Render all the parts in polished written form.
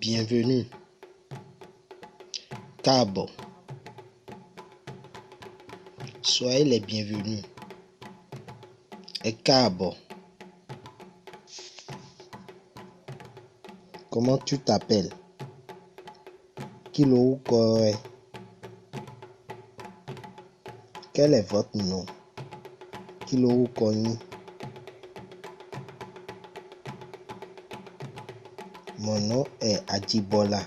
bienvenue, káàbọ̀, soyez les bienvenus, ẹ káàbọ̀. Comment tu t'appelles? Kí lorúkọ rẹ? Quel est votre nom? Kí lorúkọ yín? Mon nom est Ajibola.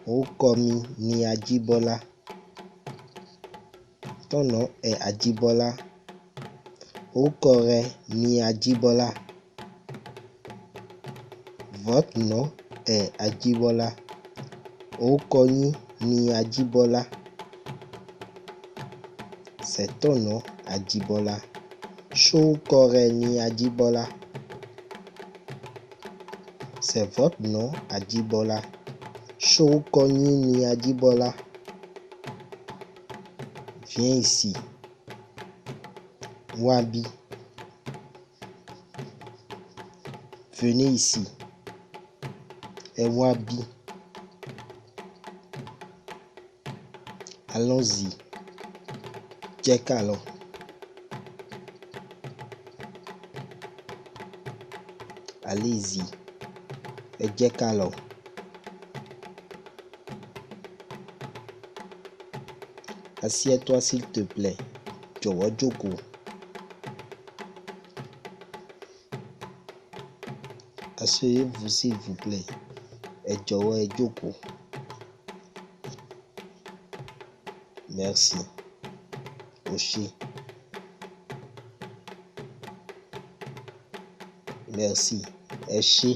Orúkọ mi ni Ajibola. Ton nom est Ajibola. Orúkọ rẹ ni Ajibola. Votre nom est Ajibola. Orúkọ yín ni Ajibola. C'est ton nom, Ajibola. Ṣórúkọ rẹ ni Ajibola. C'est votre nom, Ajibola. Ṣórúkọ yín ni Ajibola. Viens ici. Wá bí. Venez ici. Ẹ wá bí. Allons-y. Jẹ́ ká lọ. Allez-y. Ẹ jẹ́ ká lọ. Assieds-toi s'il te plaît. Jọ̀wọ́ jókòó. Asseyez-vous s'il vous plaît. Ẹ jọ̀wọ́ ẹ jókòó. Merci. Ó ṣé. Merci. Ẹ ṣé.